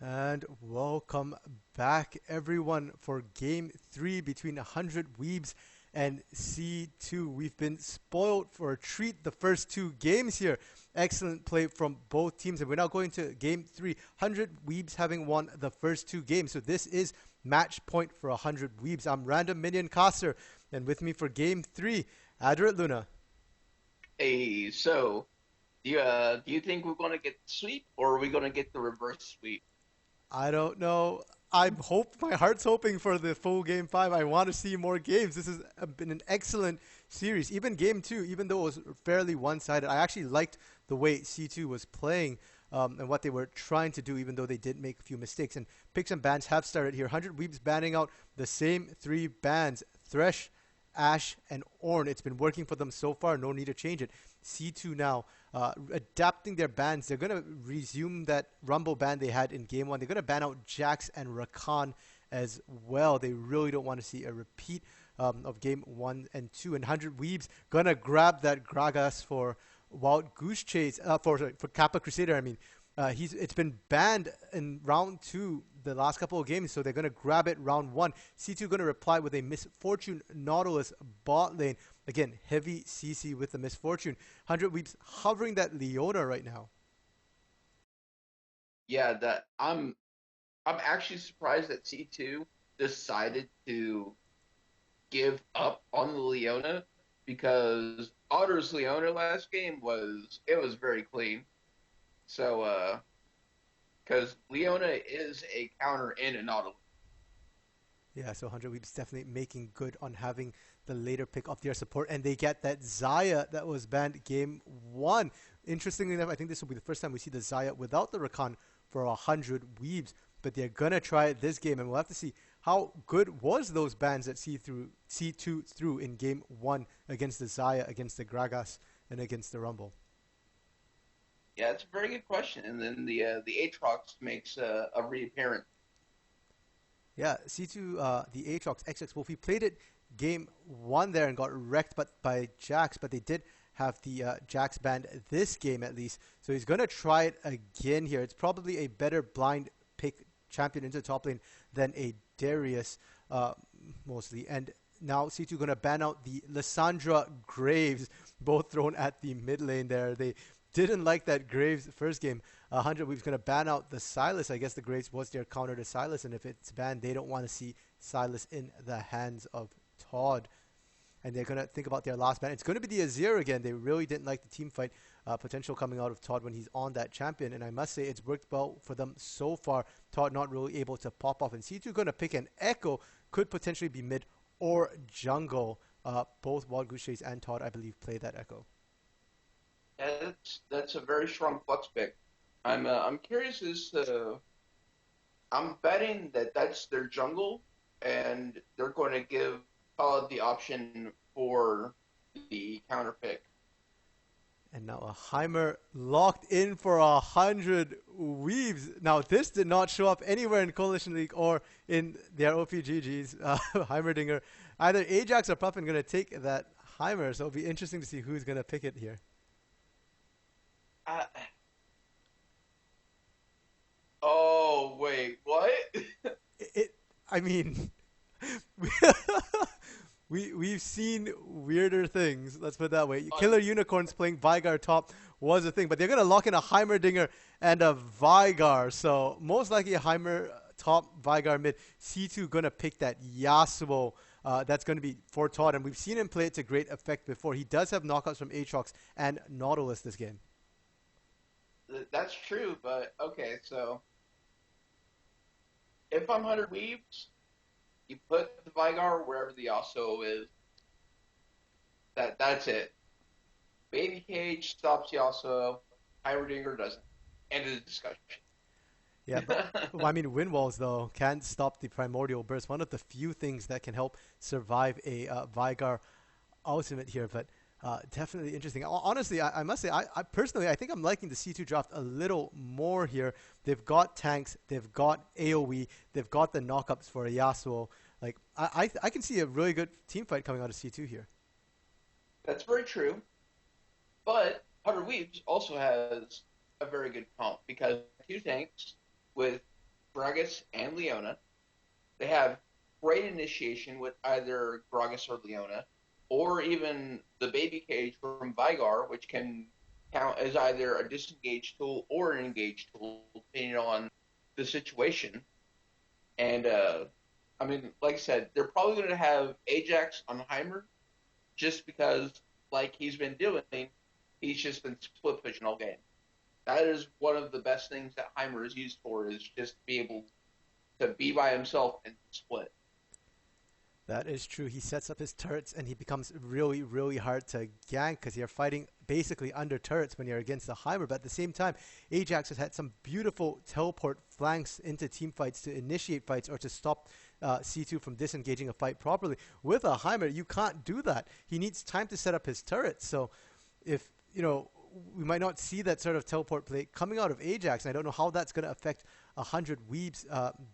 And welcome back, everyone, for Game 3 between 100 Weebs and C2. We've been spoiled for a treat the first two games here. Excellent play from both teams, and we're now going to Game 3. 100 Weebs having won the first two games, so this is match point for 100 Weebs. I'm Random Minion Caster, and with me for Game 3, Adrit Luna. Hey, so do you think we're gonna get the sweep or are we gonna get the reverse sweep? I don't know. My heart's hoping for the full game five. I want to see more games. This has been an excellent series. Even game two, even though it was fairly one-sided, I actually liked the way C2 was playing and what they were trying to do, even though they did make a few mistakes. And picks and bans have started here. 100 Weebs banning out the same three bans: Thresh, Ash, and Ornn. It's been working for them so far. No need to change it. C2 now adapting their bans. They're going to resume that Rumble ban they had in game one. They're going to ban out Jax and Rakan as well. They really don't want to see a repeat of game one and two. And 100 Weebs going to grab that Gragas for Wild Goose Chase, for Kappa Crusader, I mean. It's been banned in round two the last couple of games, so they're gonna grab it round one. C2 gonna reply with a Misfortune Nautilus bot lane. Again, heavy CC with the Misfortune. 100 Weeps hovering that Leona right now. Yeah, that I'm actually surprised that C2 decided to give up on the Leona because Otter's Leona last game was very clean. So because Leona is a counter in an auto. Yeah, so 100 Weeps definitely making good on having the later pick of their support, and they get that Xayah that was banned game one. Interestingly enough, I think this will be the first time we see the Xayah without the Rakan for 100 Weebs, but they're gonna try it this game, and we'll have to see how good was those bans that C2 threw in game one against the Xayah, against the Gragas, and against the Rumble. Yeah, it's a very good question. And then the Aatrox makes a reappearance. Yeah, C2, the Aatrox XX Wolf, he played it game one there and got wrecked by Jax, but they did have the Jax banned this game at least. So he's going to try it again here. It's probably a better blind pick champion into the top lane than a Darius, mostly. And now C2 going to ban out the Lissandra Graves, both thrown at the mid lane there. They didn't like that Graves first game. 100 We've going to ban out the Silas. I guess the Graves was their counter to Silas, and if it's banned, they don't want to see Silas in the hands of Todd. And they're going to think about their last ban. It's going to be the Azir again. They really didn't like the team fight potential coming out of Todd when he's on that champion. And I must say, it's worked well for them so far. Todd not really able to pop off. And C2 going to pick an Echo. Could potentially be mid or jungle. Both Wild Goose Chase and Todd, I believe, play that Echo. Yeah, that's a very strong flex pick. I'm curious as to I'm betting that that's their jungle, and they're going to give Todd the option for the counter pick. And now a Heimer locked in for 100 Weaves. Now this did not show up anywhere in Coalition League or in their OPGGs. Heimerdinger. Either Ajax or Puffin going to take that Heimer, so it'll be interesting to see who's going to pick it here. Uh, oh wait, what? I mean, we've seen weirder things. Let's put it that way. Uh, Killer Unicorns playing Vigar top was a thing, but they're gonna lock in a Heimerdinger and a Vigar. So most likely a Heimer top, Vigar mid. C2 gonna pick that Yasuo. That's going to be for Todd, and we've seen him play it to great effect before. He does have knockouts from Aatrox and Nautilus this game. that's true, but okay, so if I'm 100 Weaves, you put the Vigar wherever the Yasuo is. That's it. Baby Cage stops Yasuo. Heimerdinger doesn't. End of the discussion. Yeah, but well, I mean, wind walls though can't stop the primordial burst. One of the few things that can help survive a Vigar ultimate here, but definitely interesting. Honestly, I must say, I personally, I think I'm liking the C2 draft a little more here. They've got tanks, they've got AoE, they've got the knockups for a Yasuo. Like, I can see a really good team fight coming out of C2 here. That's very true. But Hunter Weaves also has a very good comp because two tanks with Gragas and Leona. They have great initiation with either Gragas or Leona, or even the baby cage from Vigar, which can count as either a disengaged tool or an engaged tool, depending on the situation. And I mean, like I said, they're probably going to have Ajax on Heimer just because, like he's been doing, he's just been split pushing all game. That is one of the best things that Heimer is used for, is just to be able to be by himself and split. That is true. He sets up his turrets and he becomes really, really hard to gank because you're fighting basically under turrets when you're against the Heimer. But at the same time, Ajax has had some beautiful teleport flanks into team fights to initiate fights or to stop C2 from disengaging a fight properly. With a Heimer, you can't do that. He needs time to set up his turrets. So if, we might not see that sort of teleport play coming out of Ajax, and I don't know how that's going to affect 100 Weebs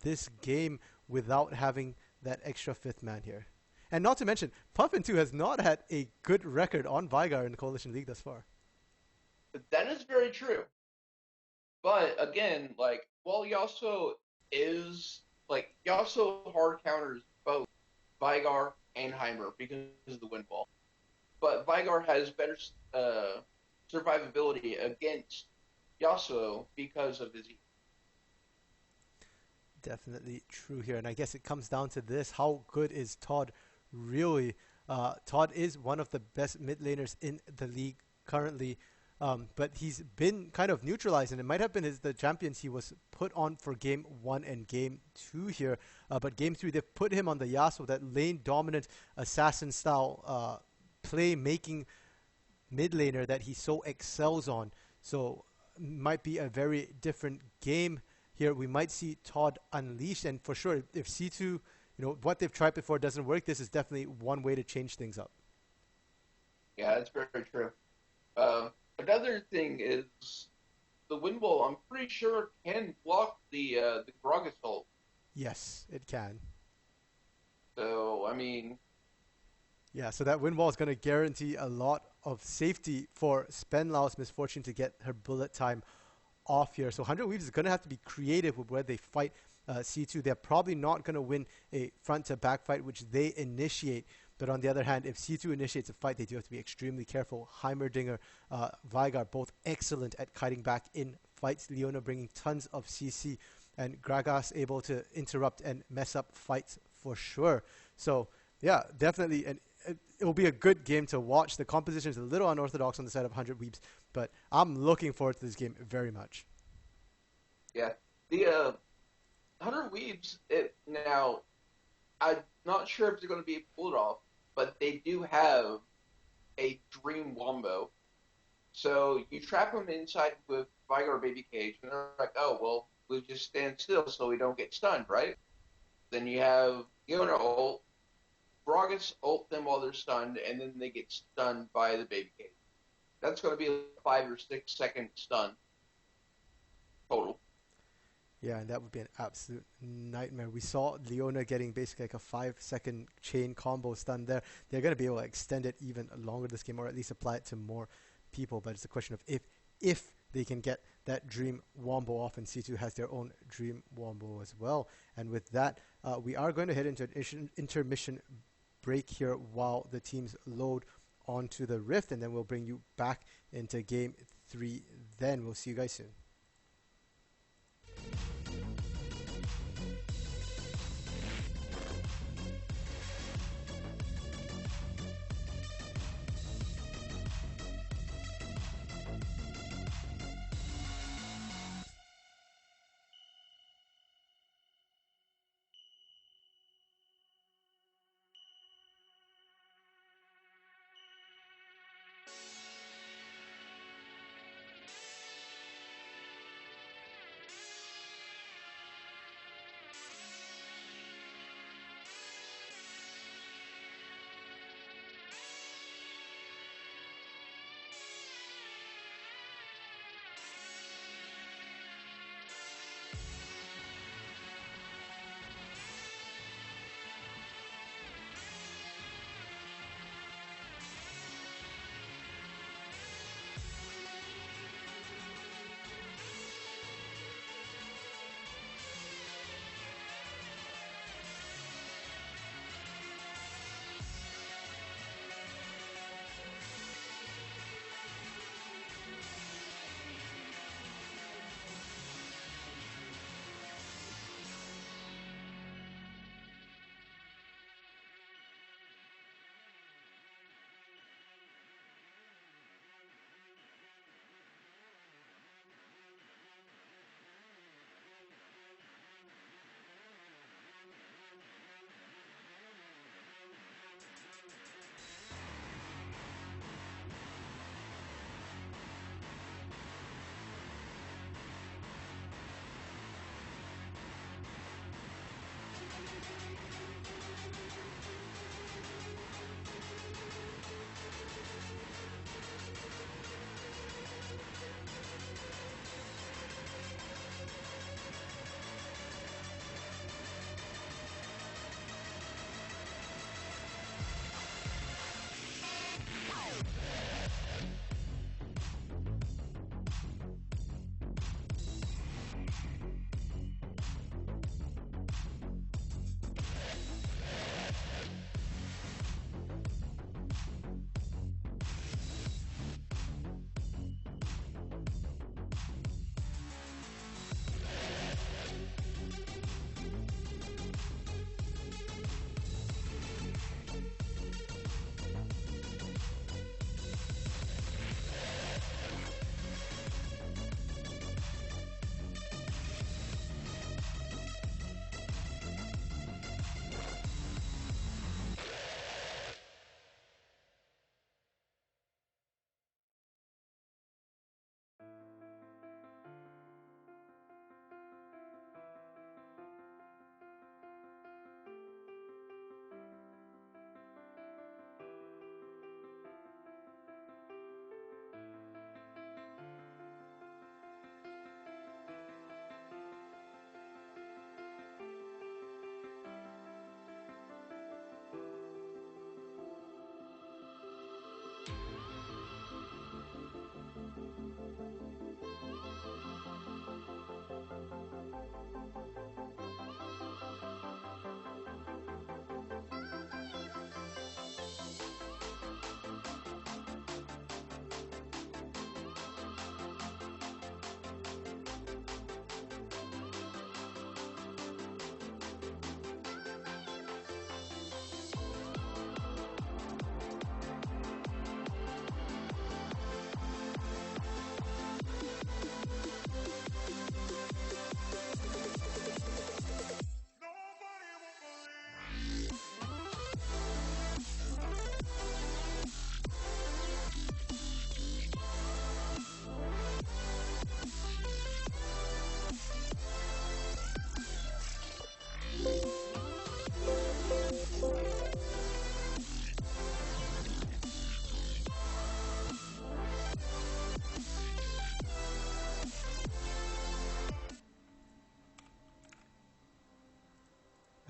this game without having that extra fifth man here. And not to mention, Puffin 2 has not had a good record on Vigar in the Coalition League thus far. That is very true. But again, like, while Yasuo is like Yasuo hard counters both Vigar and Heimer because of the wind wall. But Vigar has better survivability against Yasuo because of his. Definitely true here. And I guess it comes down to this. How good is Todd really? Todd is one of the best mid laners in the league currently. But he's been kind of neutralized, and it might have been the champions he was put on for game 1 and game 2 here. But game 3, they've put him on the Yasuo, that lane dominant assassin style play making mid laner that he so excels on. So might be a very different game here. We might see Todd unleashed, and for sure, if C2, what they've tried before doesn't work, this is definitely one way to change things up. Yeah, that's very true. Another thing is the wind wall. I'm pretty sure can block the Gragas ult. Yes, it can. So I mean, Yeah, so that wind wall is going to guarantee a lot of safety for Spenlau's Misfortune to get her bullet time off here. So 100 Weaves is going to have to be creative with where they fight C2. They're probably not going to win a front-to-back fight, which they initiate. But on the other hand, if C2 initiates a fight, they do have to be extremely careful. Heimerdinger, Vigar, both excellent at kiting back in fights. Leona bringing tons of CC, and Gragas able to interrupt and mess up fights for sure. So yeah, definitely it will be a good game to watch. The composition is a little unorthodox on the side of 100 Weeps, but I'm looking forward to this game very much. yeah, the 100 Weebs. Now, I'm not sure if they're going to be pulled off, but they do have a Dream Wombo. So you trap them inside with Vigar Baby Cage, and they're like, oh, well, we'll just stand still so we don't get stunned, right? Then you have Yona ult, Gragas ult them while they're stunned, and then they get stunned by the Baby Cage. That's going to be a 5 or 6 second stun total. Yeah, and that would be an absolute nightmare. We saw Leona getting basically like a 5-second chain combo stun there. They're going to be able to extend it even longer this game, or at least apply it to more people. But it's a question of if they can get that Dream Wombo off, and C2 has their own Dream Wombo as well. And with that, we are going to head into an intermission break here while the teams load onto the Rift, and then we'll bring you back into Game 3 then. We'll see you guys soon.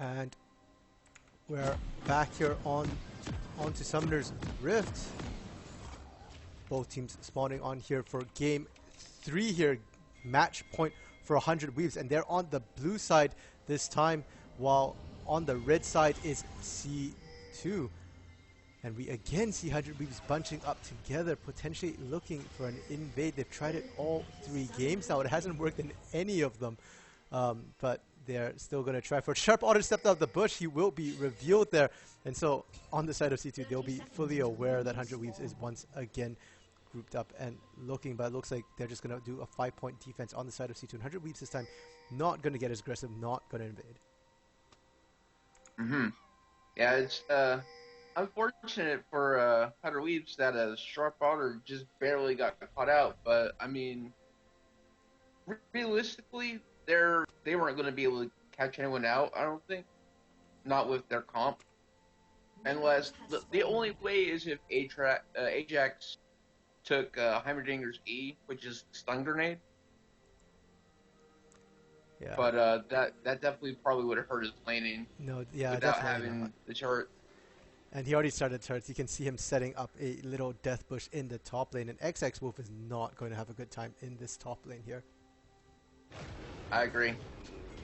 And we're back here onto Summoner's Rift. Both teams spawning on here for game 3 here. Match point for 100 Weaves. And they're on the blue side this time, while on the red side is C2. And we again see 100 Weaves bunching up together, potentially looking for an invade. They've tried it all 3 games now. It hasn't worked in any of them. But they're still going to try for it. Sharp Otter stepped out of the bush. He will be revealed there. And so on the side of C2, they'll be fully aware that 100 Weaves is once again grouped up and looking. But it looks like they're just going to do a 5-point defense on the side of C2. And 100 Weaves this time not going to get as aggressive, not going to invade. Yeah, it's unfortunate for 100 Weaves that Sharp Otter just barely got caught out. But, I mean, realistically, they weren't going to be able to catch anyone out, I don't think. Not with their comp. Unless, the only way is if Ajax took Heimerdinger's E, which is stun grenade. Yeah. But that definitely probably would have hurt his laning. No, yeah, without definitely having not. the chart. And he already started turrets. You can see him setting up a little death bush in the top lane. And XX Wolf is not going to have a good time in this top lane here. I agree.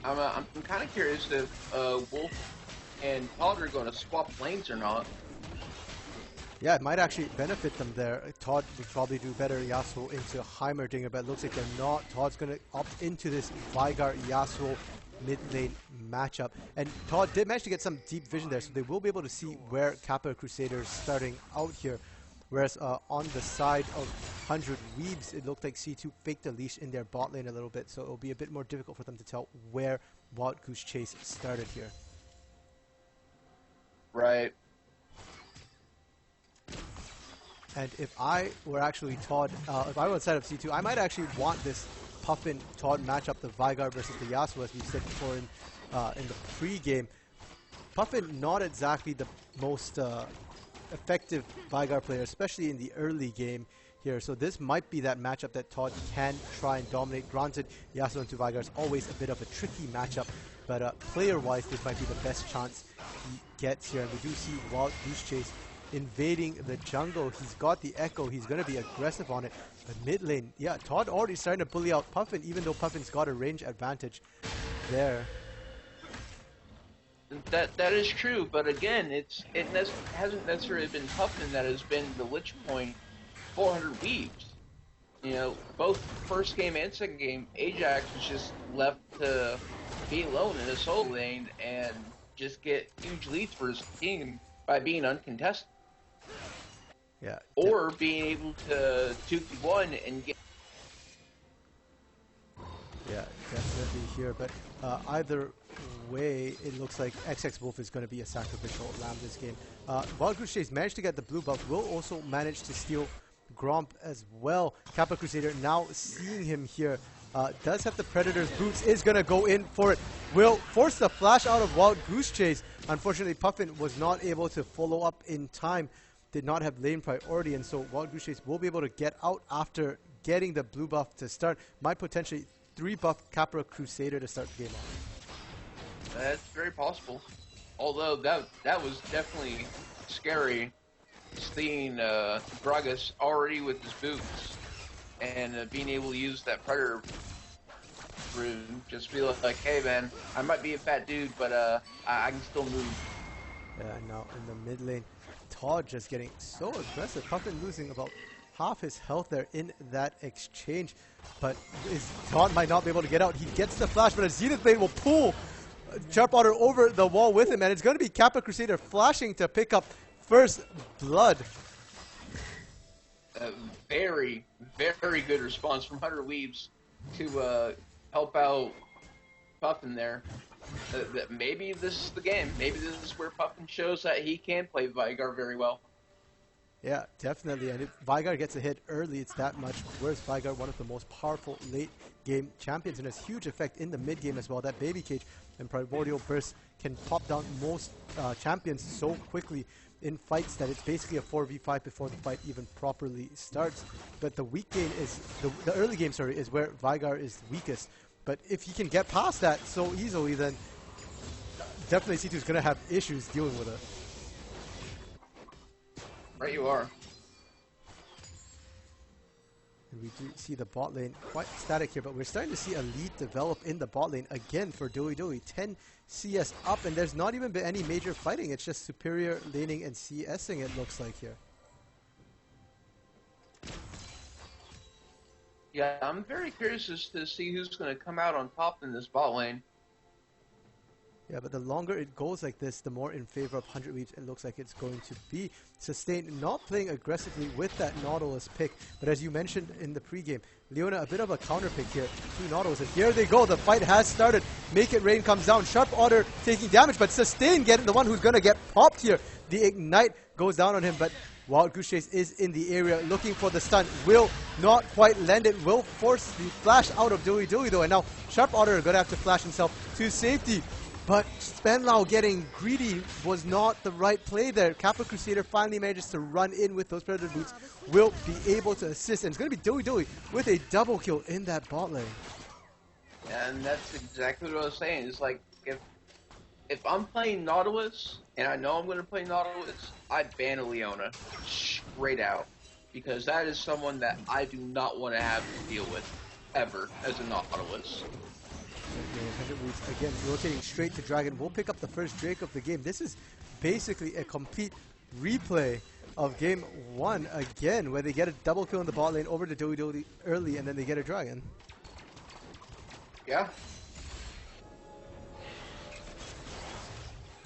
I'm kind of curious if Wolf and Todd are going to swap lanes or not. Yeah, it might actually benefit them there. Todd would probably do better Yasuo into Heimerdinger, but it looks like they're not. Todd's going to opt into this Veigar Yasuo mid lane matchup. And Todd did manage to get some deep vision there, so they will be able to see where Kappa Crusader is starting out here. Whereas on the side of 100 Weaves, it looked like C2 faked a leash in their bot lane a little bit, so it'll be a bit more difficult for them to tell where Wild Goose Chase started here. Right. And if I were actually Todd, if I were on the side of C2, I might actually want this Puffin Todd matchup, the Veigar versus the Yasuo, as we said before in the pre-game. Puffin not exactly the most effective Veigar player, especially in the early game here. So this might be that matchup that Todd can try and dominate. Granted, Yasuo into Veigar is always a bit of a tricky matchup, but player-wise, this might be the best chance he gets here. And we do see Wild Goose Chase invading the jungle. He's got the Echo. He's going to be aggressive on it. But mid lane, yeah, Todd already starting to bully out Puffin, even though Puffin's got a range advantage there. That is true, but again, it hasn't necessarily been Puffin that has been the Lich Point 400 Weaves. You know, both first game and second game, Ajax was just left to be alone in a solo lane and just get huge leads for his team by being uncontested. Yeah. Or being able to 2v1 and get... Yeah, definitely here, but either way, it looks like XX Wolf is going to be a sacrificial lamb this game. Wild Goose Chase managed to get the blue buff, will also manage to steal Gromp as well. Kappa Crusader now seeing him here, does have the Predator's boots, is going to go in for it. Will force the flash out of Wild Goose Chase. Unfortunately, Puffin was not able to follow up in time, did not have lane priority, and so Wild Goose Chase will be able to get out after getting the blue buff to start. Might potentially 3-buff Kappa Crusader to start the game off. That's very possible. Although that was definitely scary, seeing Gragas already with his boots and being able to use that Predator rune. Just feel like, hey man, I might be a fat dude, but I can still move. Yeah, now in the mid lane, Todd just getting so aggressive. Puffin losing about half his health there in that exchange, but Todd might not be able to get out. He gets the flash, but a Zenith Blade will pull Sharp Otter over the wall with him, and it's going to be Kappa Crusader flashing to pick up first blood. Very, very good response from 100 Weaves to help out Puffin there. Maybe this is the game. Maybe this is where Puffin shows that he can play Veigar very well. Yeah, definitely. And if Veigar gets a hit early, it's that much worse. Veigar, one of the most powerful late-game champions, and has huge effect in the mid-game as well. That baby cage and primordial burst can pop down most champions so quickly in fights that it's basically a 4v5 before the fight even properly starts. But the weak game is the early game, sorry, is where Veigar is weakest. But if he can get past that so easily, then definitely C2 is going to have issues dealing with it. Right, you are. And we do see the bot lane quite static here, but we're starting to see a lead develop in the bot lane again for Dewey. 10 CS up, and there's not even been any major fighting. It's just superior laning and CSing, it looks like here. Yeah, I'm very curious as to see who's going to come out on top in this bot lane. Yeah, but the longer it goes like this, the more in favor of 100 Weaves it looks like it's going to be. Sustained, not playing aggressively with that Nautilus pick, but as you mentioned in the pregame, Leona a bit of a counter pick here to Nautilus, and here they go, the fight has started. Make It Rain comes down, Sharp Otter taking damage, but Sustained getting the one who's going to get popped here. The Ignite goes down on him, but Wild Goose Chase is in the area looking for the stun. Will not quite lend it, will force the flash out of Dewey though, and now Sharp Otter going to have to flash himself to safety. But Spenlau getting greedy was not the right play there. Kappa Crusader finally manages to run in with those Predator Boots. Will be able to assist, and it's going to be Dewey with a double kill in that bot lane. And that's exactly what I was saying. It's like, if I'm playing Nautilus, and I know I'm going to play Nautilus, I ban a Leona straight out. Because that is someone that I do not want to have to deal with, ever, as a Nautilus. Again, rotating straight to Dragon. We'll pick up the first Drake of the game. This is basically a complete replay of game 1 again, where they get a double kill in the bot lane over to Dewey early, and then they get a Dragon. Yeah.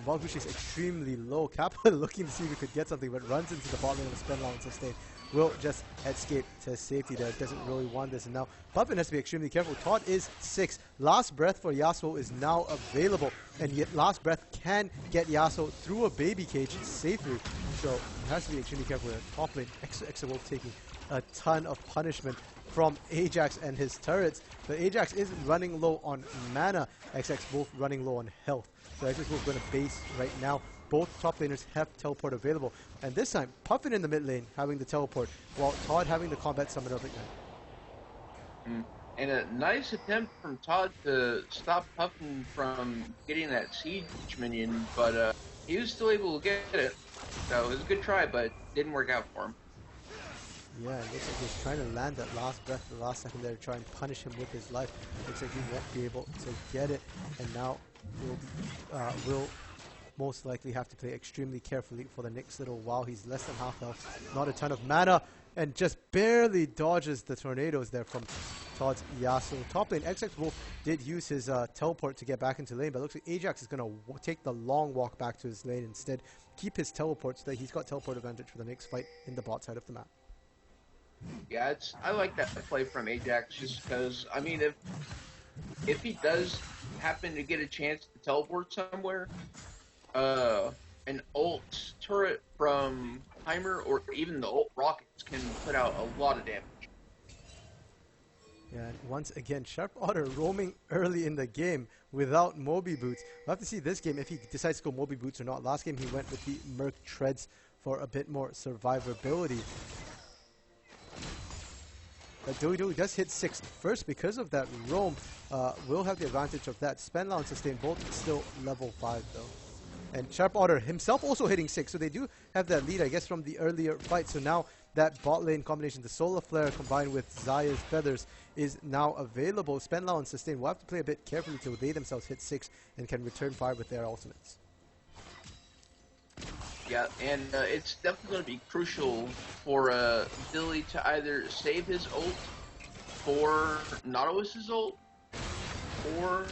Valgush is extremely low. Kappa looking to see if he could get something, but runs into the bot lane with Spenlau and Sustain. Will just escape to safety there. Doesn't really want this. And now Puffin has to be extremely careful. Todd is 6. Last Breath for Yasuo is now available. And yet Last Breath can get Yasuo through a baby cage safely. So he has to be extremely careful with top lane. Extra Wolf taking a ton of punishment from Ajax and his turrets. But Ajax is running low on mana. XX both running low on health. So XX Wolf going to base right now. Both top laners have teleport available. And this time, Puffin in the mid lane having the teleport, while Todd having the combat summon of Ignite. And a nice attempt from Todd to stop Puffin from getting that siege minion, but he was still able to get it. So it was a good try, but it didn't work out for him. Yeah, it looks like he's trying to land that last breath the last second there to try and punish him with his life. Looks like he won't be able to get it, and now will most likely have to play extremely carefully for the next little while. He's less than half health, not a ton of mana, and just barely dodges the tornadoes there from Todd's Yasuo. Top lane, XX Wolf did use his teleport to get back into lane, but it looks like Ajax is going to take the long walk back to his lane instead. Keep his teleport so that he's got teleport advantage for the next fight in the bot side of the map. Yeah, I like that play from Ajax just because, I mean, if he does happen to get a chance to teleport somewhere, an ult turret from Timer or even the ult rockets can put out a lot of damage. Yeah, and once again, Sharp Otter roaming early in the game without Moby Boots. We'll have to see this game if he decides to go Moby Boots or not. Last game he went with the Merc Treads for a bit more survivability. But Dewey does hit 6 first because of that roam. Will have the advantage of that. Spenlau and Sustain both still level 5 though. And Sharp Otter himself also hitting 6, so they do have that lead, I guess, from the earlier fight. So now that bot lane combination, the Solar Flare combined with Zaya's Feathers, is now available. Spenlau and Sustain will have to play a bit carefully till they themselves hit 6 and can return fire with their ultimates. Yeah, and it's definitely going to be crucial for Billy to either save his ult for Nautilus's ult, or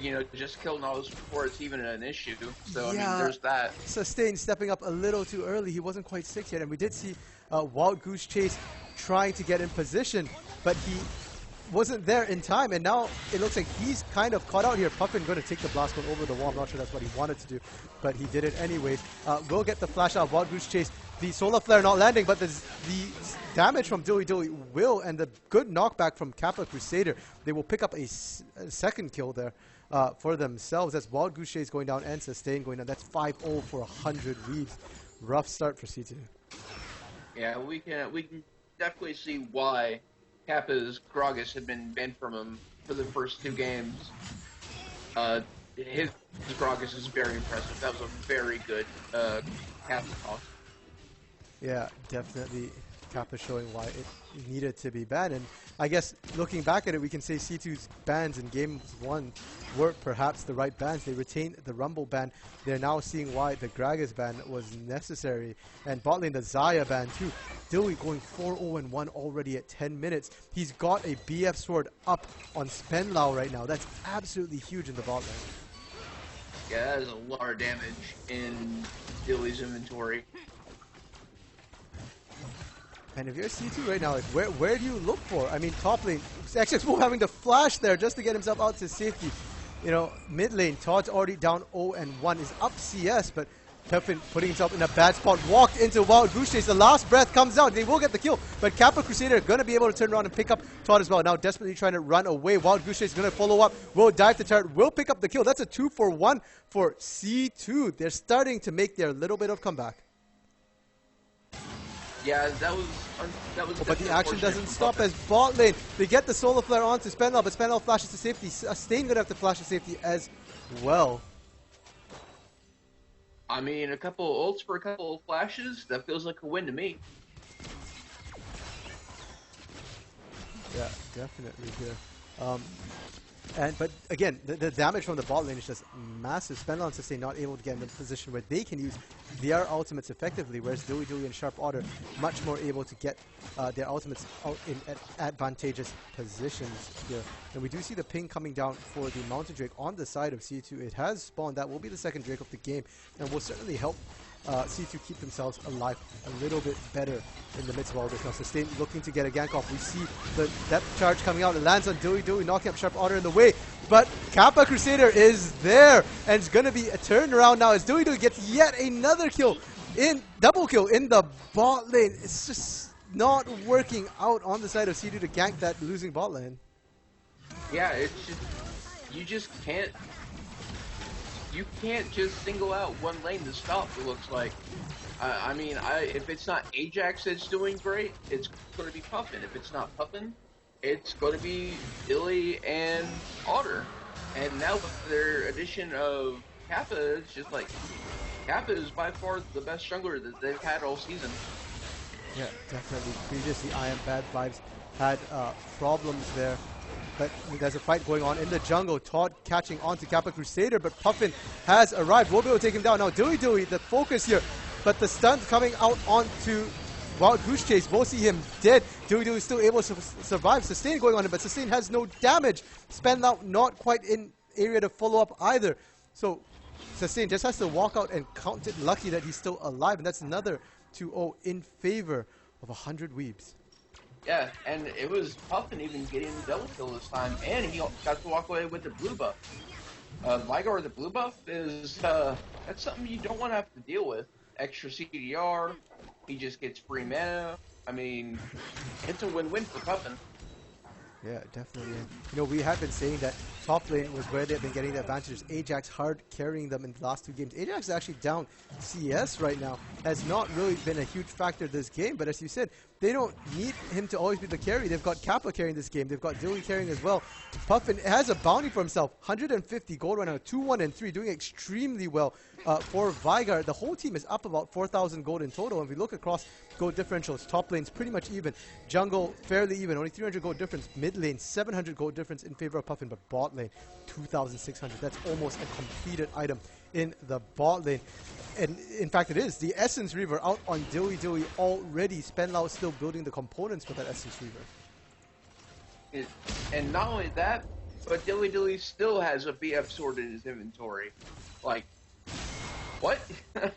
you know, just kill Nautilus before it's even an issue. So yeah, I mean, there's that. Sustain stepping up a little too early. He wasn't quite 6 yet, and we did see Wild Goose Chase trying to get in position, but he wasn't there in time, and now it looks like he's kind of caught out here. Puffin going to take the blast cone over the wall. I'm not sure that's what he wanted to do, but he did it anyways. Will get the flash out. Wild Goose Chase. The Solar Flare not landing, but the damage from Dewey will, and the good knockback from Kappa Crusader. They will pick up a second kill there for themselves. That's Wild Goose Chase going down and Sustain going down. That's 5-0 for 100 Weaves. Rough start for C2. Yeah, we can definitely see why Kappa's Gragas had been banned from him for the first 2 games. his Gragas is very impressive. That was a very good Kappa toss. Yeah, definitely Kappa showing why it needed to be banned. And I guess looking back at it, we can say C2's bans in Game 1 were perhaps the right bans. They retained the Rumble ban. They're now seeing why the Gragas ban was necessary. And bot lane, the Xayah ban too. Dewey going 4-0-1 already at 10 minutes. He's got a BF sword up on Spenlau right now. That's absolutely huge in the bot lane. Yeah, that is a lot of damage in Dilly's inventory. And if you're C2 right now, like where do you look for? I mean, top lane, XXWolf having to flash there just to get himself out to safety. You know, mid lane, Todd's already down 0-1, is up CS, but Puffin putting himself in a bad spot, walked into Wild Goose Chase, the last breath comes out, they will get the kill, but Kappa Crusader going to be able to turn around and pick up Todd as well. Now desperately trying to run away, Wild Goose Chase is going to follow up, will dive the turret, will pick up the kill. That's a 2-for-1 for C2. They're starting to make their little bit of comeback. Yeah, that was. But the action doesn't stop as bot lane. They get the solar flare onto Spenlau, but Spenlau flashes to safety. Stain gonna have to flash to safety as well. I mean, a couple of ults for a couple of flashes, that feels like a win to me. Yeah, definitely here. But again, the damage from the bot lane is just massive. Spenlau and Sustain not able to get in a position where they can use their ultimates effectively, whereas Dewey and Sharp Otter much more able to get their ultimates out in advantageous positions here. And we do see the ping coming down for the Mountain Drake on the side of C2. It has spawned. That will be the second Drake of the game, and will certainly help C2 keep themselves alive a little bit better in the midst of all this. Now Sustain looking to get a gank off. We see the depth charge coming out. It lands on Dewey, knocking up Sharp Otter in the way. But Kappa Crusader is there, and it's going to be a turnaround now as Dewey gets yet another kill, double kill in the bot lane. It's just not working out on the side of C2 to gank that losing bot lane. Yeah, it's just, you just can't. You can't just single out one lane to stop, it looks like. I mean, if it's not Ajax that's doing great, it's going to be Puffin. If it's not Puffin, it's going to be Dilly and Otter. And now with their addition of Kappa, it's just like, Kappa is by far the best jungler that they've had all season. Yeah, definitely. Previously, I Am Bad Vibes had problems there. But there's a fight going on in the jungle. Todd catching on to Kappa Crusader, but Puffin has arrived. We'll be able to take him down. Now Dewey, the focus here. But the stunt coming out onto Wild Goose Chase. We'll see him dead. Dewey is still able to survive. Sustain going on him, but Sustain has no damage. Spenlau not quite in area to follow up either. So Sustain just has to walk out and count it lucky that he's still alive. And that's another 2-0 in favor of 100 Weebs. Yeah, and it was Puffin even getting the double kill this time, and he got to walk away with the blue buff. Ligar, the blue buff, is that's something you don't want to have to deal with. Extra CDR, he just gets free mana. I mean, it's a win-win for Puffin. Yeah, definitely. And, you know, we have been saying that top lane was where they've been getting the advantages. Ajax hard carrying them in the last two games. Ajax is actually down CS right now. Has not really been a huge factor this game, but as you said, they don't need him to always be the carry. They've got Kappa carrying this game. They've got Dilly carrying as well. Puffin has a bounty for himself. 150 gold right now. 2-1-3, doing extremely well for Vigar. The whole team is up about 4,000 gold in total. And if we look across gold differentials, top lane's pretty much even. Jungle, fairly even. Only 300 gold difference. Mid lane, 700 gold difference in favor of Puffin. But bot lane, 2,600. That's almost a completed item in the bot lane. And in fact, it is. The Essence Reaver out on Dewey already. Spenlau still building the components for that Essence Reaver. And not only that, but Dilly still has a BF sword in his inventory. Like, what? Yeah,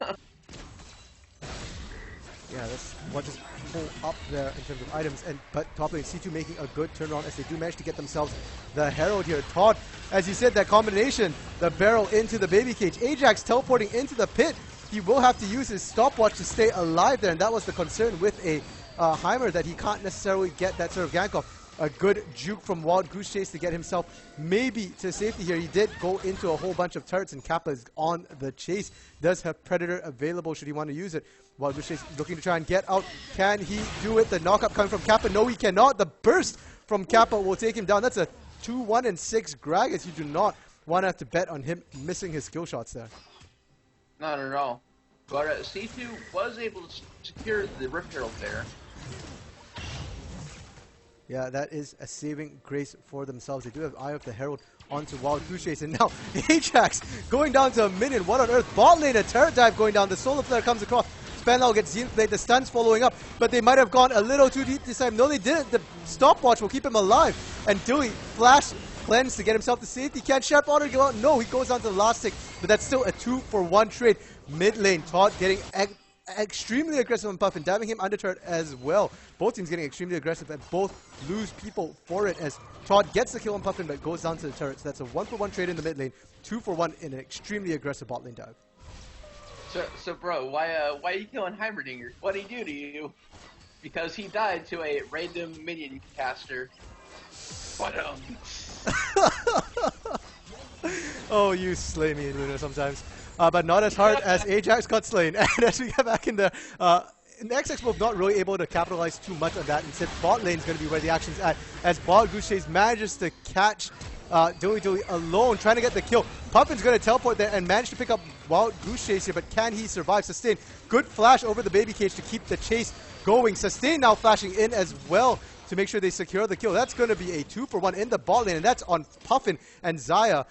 that's what just pull up there in terms of items. But top lane C2 making a good turnaround as they do manage to get themselves the Herald here. Todd, as you said, that combination, the barrel into the baby cage. Ajax teleporting into the pit. He will have to use his stopwatch to stay alive there, and that was the concern with a Heimer, that he can't necessarily get that sort of gank off. A good juke from Wild Goose Chase to get himself maybe to safety here. He did go into a whole bunch of turrets, and Kappa is on the chase. Does have Predator available should he want to use it. Wild Goose Chase looking to try and get out. Can he do it? The knockup coming from Kappa. No, he cannot. The burst from Kappa will take him down. That's a 2-1-6 Gragas. You do not want to have to bet on him missing his skill shots there. Not at all. But C2 was able to secure the Rift Herald there. Yeah, that is a saving grace for themselves. They do have Eye of the Herald onto Wild Goose Chase, and now Ajax going down to a minion. What on earth? Bot lane, a turret dive going down. The Solar Flare comes across. Spenlau gets Zenith Blade, the stuns following up, but they might have gone a little too deep this time. No, they didn't. The stopwatch will keep him alive. And Dewey flash cleanse to get himself to safety. Can Sharp Otter go out? No, he goes on to the last tick, but that's still a 2-for-1 trade. Mid lane, Todd getting extremely aggressive on Puffin, diving him under turret as well. Both teams getting extremely aggressive and both lose people for it as Todd gets the kill on Puffin but goes down to the turret. So that's a 1-for-1 trade in the mid lane, 2-for-1 in an extremely aggressive bot lane dive. So bro, why are you killing Heimerdinger? What'd he do to you? Because he died to a random minion caster. What Oh, you slay me in Luna sometimes. But not as hard as Ajax got slain. And as we get back in there, XX Wolf not really able to capitalize too much on that. Instead, bot lane is going to be where the action's at. As Wild Goose Chase manages to catch Dewey alone, trying to get the kill. Puffin's going to teleport there and manage to pick up Wild Goose Chase here, but can he survive? Sustain. Good flash over the baby cage to keep the chase going. Sustain now flashing in as well to make sure they secure the kill. That's going to be a 2-for-1 in the bot lane, and that's on Puffin and Xayah.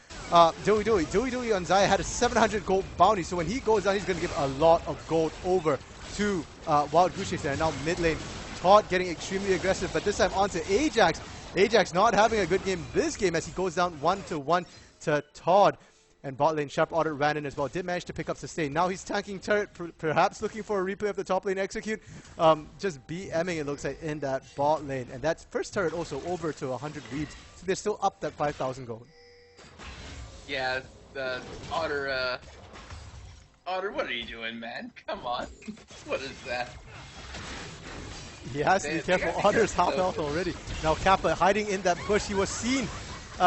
Dewey on Xayah had a 700 gold bounty, so when he goes down, he's going to give a lot of gold over to Wild Goose Chase there. And now mid lane, Todd getting extremely aggressive, but this time onto Ajax. Ajax not having a good game this game as he goes down 1-to-1 to Todd. And bot lane, Sharp Otter ran in as well. Did manage to pick up Sustain. Now he's tanking turret, perhaps looking for a replay of the top lane execute. Just BMing, it looks like, in that bot lane. And that's first turret also over to 100 reads. So they're still up that 5,000 gold. Yeah, the Otter, what are you doing, man? Come on. What is that? He has to be careful. Otter's half health already. Now Kappa hiding in that bush. He was seen.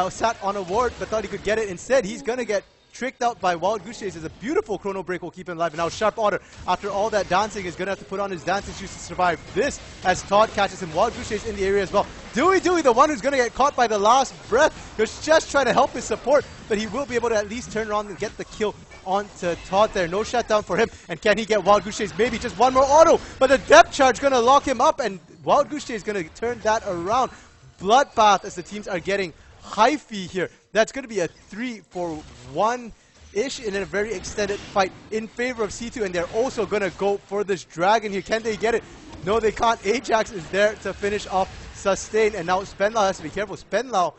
Sat on a ward but thought he could get it. Instead, he's going to get tricked out by Wild Goose Chase as a beautiful chrono break will keep him alive. And now Sharp Otter, after all that dancing, is going to have to put on his dancing shoes to survive this as Todd catches him. Wild Goose Chase in the area as well. Dewey, the one who's going to get caught by the last breath, was just trying to help his support, but he will be able to at least turn around and get the kill onto Todd there. No shutdown for him. And can he get Wild Goose Chase? Maybe just one more auto, but the depth charge going to lock him up, and Wild Goose Chase is going to turn that around. Bloodbath as the teams are getting hyphy here. That's going to be a 3-for-1-ish in a very extended fight in favor of C2, and they're also going to go for this dragon here. Can they get it? No, they can't. Ajax is there to finish off Sustain, and now Spenlau has to be careful. Spenlau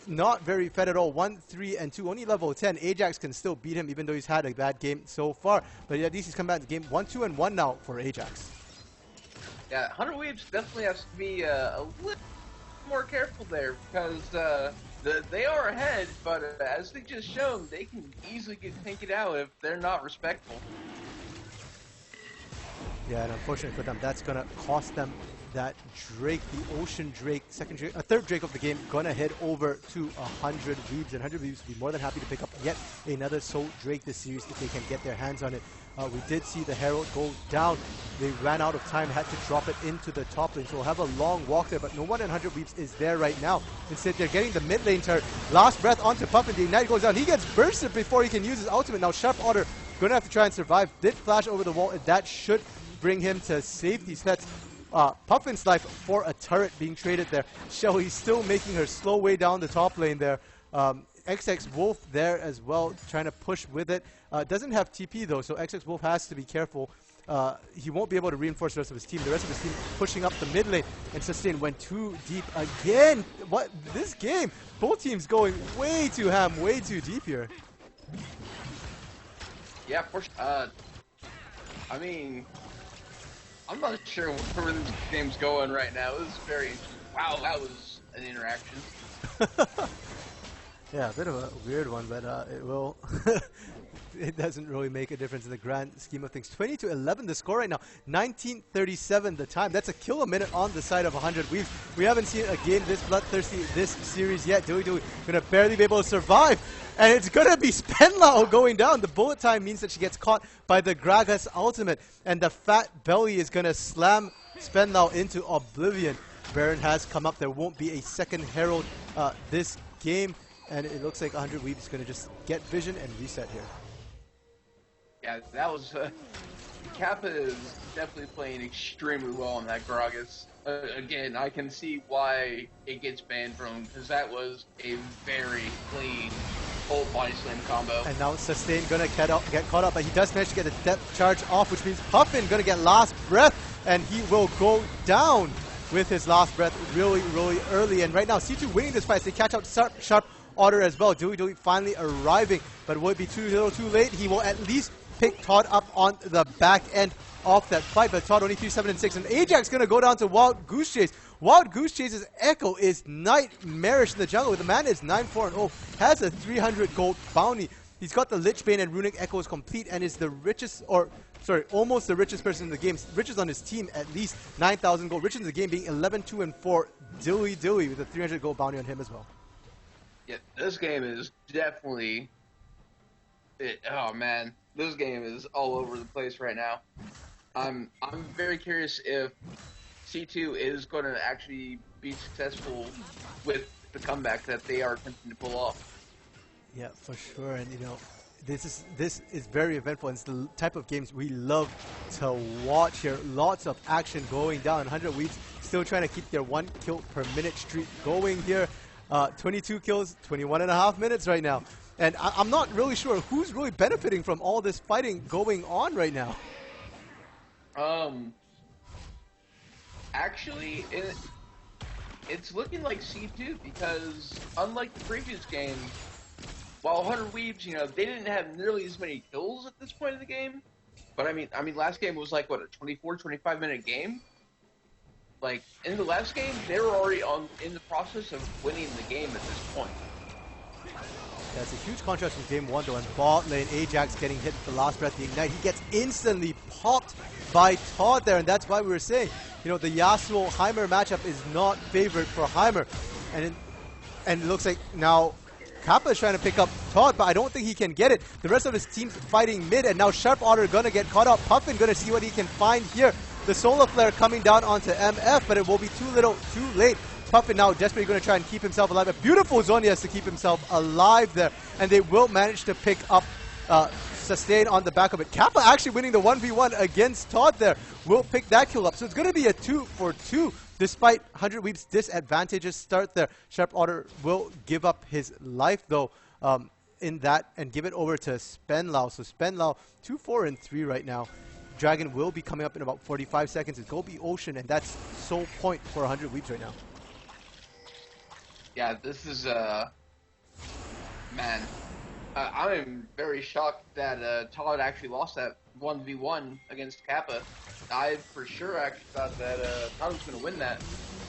not very fed at all. 1-3-2, only level 10. Ajax can still beat him even though he's had a bad game so far, but at least he's come back to game 1-2-1 now for Ajax. Yeah, 100 Weaves definitely has to be a little more careful there because they are ahead, but as they just shown, they can easily get taken out if they're not respectful. Yeah, and unfortunately for them, that's going to cost them that Drake, the Ocean Drake, third Drake of the game, going to head over to 100 Weebs, and 100 Weebs will be more than happy to pick up yet another Soul Drake this series if they can get their hands on it. We did see the Herald go down. They ran out of time, had to drop it into the top lane, so we'll have a long walk there, but no one in 100 Weeps is there right now. Instead, they're getting the mid lane turret. Last breath onto Puffin. The Ignite goes down. He gets bursted before he can use his ultimate. Now, Sharp Otter going to have to try and survive. Did flash over the wall, and that should bring him to safety. So that's Puffin's life for a turret being traded there. Shelly still making her slow way down the top lane there. XX Wolf there as well, trying to push with it. Doesn't have TP though, so XX Wolf has to be careful. He won't be able to reinforce the rest of his team. The rest of his team pushing up the mid lane, and Sustain went too deep again. What this game? Both teams going way too ham, way too deep here. Yeah, for sure. I mean, I'm not sure where this game's going right now. This is very interesting. Wow, that was an interaction. Yeah, a bit of a weird one, but it will. It doesn't really make a difference in the grand scheme of things. 20-11 the score right now. 19:37 the time. That's a kill a minute on the side of 100 Weaves. We haven't seen a game this bloodthirsty this series yet. Dewey gonna barely be able to survive. And it's gonna be Spenlau going down. The bullet time means that she gets caught by the Gragas ultimate. And the fat belly is gonna slam Spenlau into oblivion. Baron has come up. There won't be a second Herald this game. And it looks like 100 Weeb is going to just get vision and reset here. Yeah, that was Kappa is definitely playing extremely well on that Gragas. Again, I can see why it gets banned from because that was a very clean old body slam combo. And now Sustain gonna get caught up, but he does manage to get the depth charge off, which means Puffin gonna get last breath, and he will go down with his last breath really, really early. And right now, C2 winning this fight. They catch out Sharp Order as well. Dewey finally arriving, but will it be too late? He will at least pick Todd up on the back end of that fight, but Todd only 3-7-6, and Ajax gonna go down to Wild Goose Chase. Wild Goose Chase's Echo is nightmarish in the jungle. The man is 9-4-0, has a 300 gold bounty. He's got the Lich Bane and Runic Echoes complete, and is the richest, almost the richest person in the game. Richest on his team, at least 9,000 gold. Richest in the game being 11-2-4. Dewey with a 300 gold bounty on him as well. Yeah, this game is definitely. Oh man, this game is all over the place right now. I'm very curious if C2 is going to actually be successful with the comeback that they are attempting to pull off. Yeah, for sure. And this is very eventful, and it's the type of games we love to watch here. Lots of action going down. 100 Weebs still trying to keep their 1 kill per minute streak going here. 22 kills, 21.5 minutes right now. And I'm not really sure who's really benefiting from all this fighting going on right now. Actually, it's looking like C2 because unlike the previous game, while 100 Weebs, they didn't have nearly as many kills at this point in the game. But I mean, last game was like what, a 24, 25-minute game. Like in the last game, they were already in the process of winning the game at this point. That's a huge contrast from game 1 though, and bot lane Ajax getting hit with the last breath, the ignite. He gets instantly popped by Todd there, and that's why we were saying, the Yasuo-Heimer matchup is not favored for Heimer. And it looks like now Kappa is trying to pick up Todd, but I don't think he can get it. The rest of his team's fighting mid, and now Sharp Order gonna get caught up. Puffin gonna see what he can find here. The Solar Flare coming down onto MF, but it will be too little, too late. Puffin now desperately going to try and keep himself alive. A beautiful zone he has to keep himself alive there. And they will manage to pick up Sustain on the back of it. Kappa actually winning the 1v1 against Todd there. Will pick that kill up. So it's going to be a 2-for-2 despite 100 Weeb's disadvantageous start there. Sharp Order will give up his life though in that and give it over to Spenlau. So Spenlau 2-4-3 right now. Dragon will be coming up in about 45 seconds. It's going to be Ocean, and that's sole point for 100 Weebs right now. Yeah, this is, man, I'm very shocked that Todd actually lost that 1v1 against Kappa. I for sure actually thought that Todd was going to win that.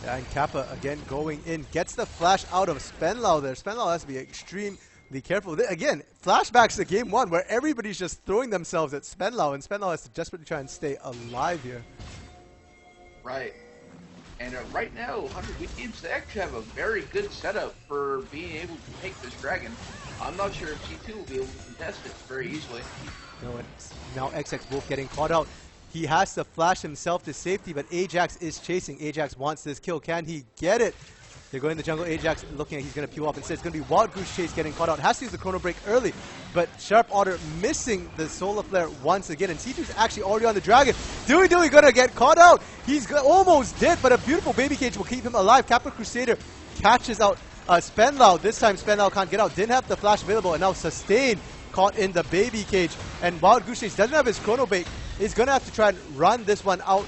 Yeah, and Kappa again going in, gets the flash out of Spenlau there. Spenlau has to be extremely careful. Again, flashbacks to game 1 where everybody's just throwing themselves at Spenlau, and Spenlau has to desperately try and stay alive here. Right. And right now, 100 Weebs, they actually have a very good setup for being able to take this dragon. I'm not sure if C2 will be able to contest it very easily. Now XX Wolf getting caught out. He has to flash himself to safety, but Ajax is chasing. Ajax wants this kill. Can he get it? They're going in the jungle. Ajax looking like he's going to peel off. Instead, it's going to be Wild Goose Chase getting caught out. Has to use the Chrono Break early, but Sharp Order missing the Solar Flare once again. And C2's actually already on the Dragon. Dewey going to get caught out. He's almost dead, but a beautiful Baby Cage will keep him alive. Kappa Crusader catches out Spenlau. This time Spenlau can't get out. Didn't have the flash available, and now Sustain caught in the Baby Cage. And Wild Goose Chase doesn't have his Chrono Break. He's going to have to try and run this one out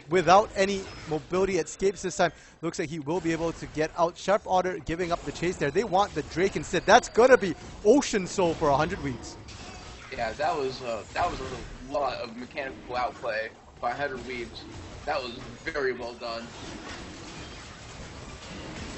without any mobility escapes this time. Looks like he will be able to get out. Sharp Order giving up the chase there. They want the Drake instead. That's gonna be Ocean Soul for 100 Weeks. Yeah, that was a lot of mechanical outplay by 100 Weebs. That was very well done.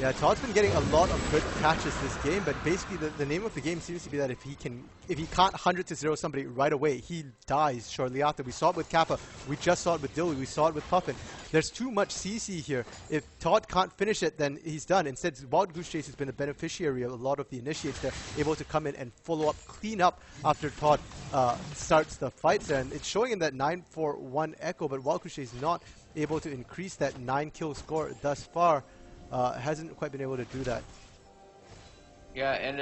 Yeah, Todd's been getting a lot of good catches this game, but basically the name of the game seems to be that if he can't 100-0 somebody right away, he dies shortly after. We saw it with Kappa, we just saw it with Dewey, we saw it with Puffin. There's too much CC here. If Todd can't finish it, then he's done. Instead, Wild Goose Chase has been a beneficiary of a lot of the initiates there, able to come in and follow up, clean up after Todd starts the fights there. And it's showing in that 9-4-1 echo, but Wild Goose Chase is not able to increase that 9-kill score thus far. Hasn't quite been able to do that. Yeah, and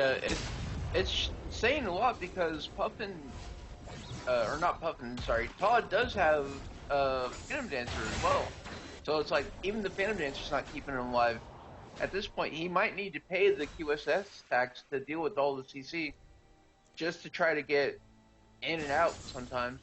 it's saying a lot because Puffin, or not Puffin, sorry, Todd does have Phantom Dancer as well. So it's like even the Phantom Dancer's not keeping him alive. At this point, he might need to pay the QSS tax to deal with all the CC just to try to get in and out sometimes.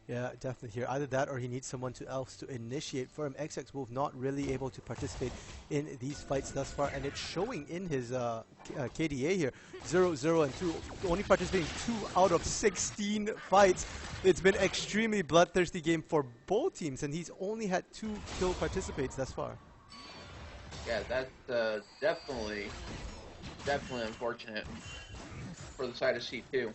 Yeah, definitely here. Either that or he needs someone else to initiate for him. XX Wolf not really able to participate in these fights thus far, and it's showing in his KDA here. 0-0 and 2, only participating 2 out of 16 fights. It's been extremely bloodthirsty game for both teams, and he's only had 2 kill participates thus far. Yeah, that's definitely unfortunate for the side of C2.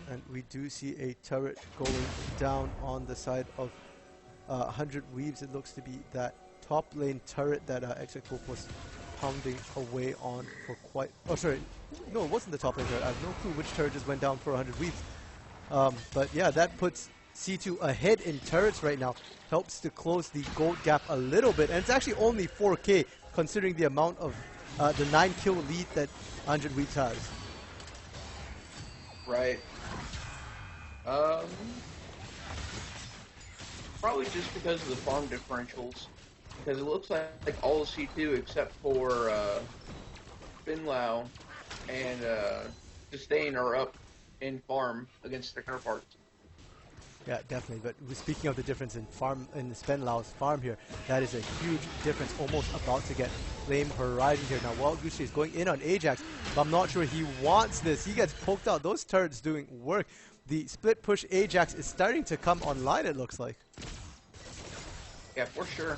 And we do see a turret going down on the side of 100 Weaves. It looks to be that top lane turret that XX Wolf was pounding away on for quite... Oh, sorry. No, it wasn't the top lane turret. I have no clue which turret just went down for 100 Weaves. But yeah, that puts C2 ahead in turrets right now. Helps to close the gold gap a little bit. And it's actually only 4K considering the amount of the 9 kill lead that 100 Weaves has. Right. Probably just because of the farm differentials. Because it looks like all of C2 except for Finlau and Disdain are up in farm against their counterparts. Yeah, definitely. But speaking of the difference in farm in Spenlau's farm here, that is a huge difference. Almost about to get Flame Horizon here. Now, Wild Goose Chase is going in on Ajax, but I'm not sure he wants this. He gets poked out. Those turrets doing work. The split push Ajax is starting to come online, it looks like. Yeah, for sure.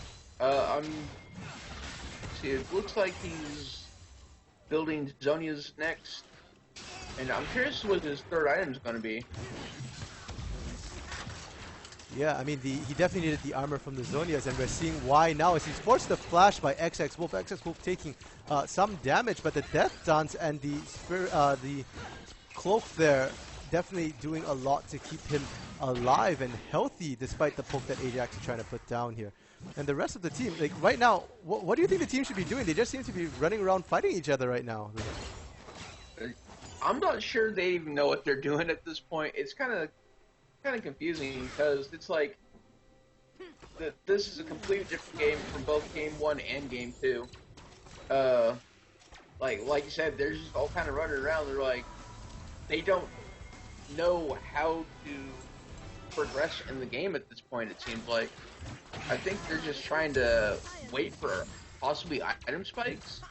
See, it looks like he's building Zonia's next, and I'm curious what his third item is going to be. Yeah, I mean, he definitely needed the armor from the Zonias, and we're seeing why now as he's forced the flash by XX Wolf. XX Wolf taking some damage, but the Death Dance and the cloak there definitely doing a lot to keep him alive and healthy despite the poke that Ajax is trying to put down here. And the rest of the team, like right now, what do you think the team should be doing? They just seem to be running around fighting each other right now. I'm not sure they even know what they're doing at this point. It's kind of confusing because it's like this is a completely different game from both game 1 and game 2. Like you said, they're just all kind of running around. They're like, they don't know how to progress in the game at this point. It seems like I think they're just trying to wait for possibly item spikes.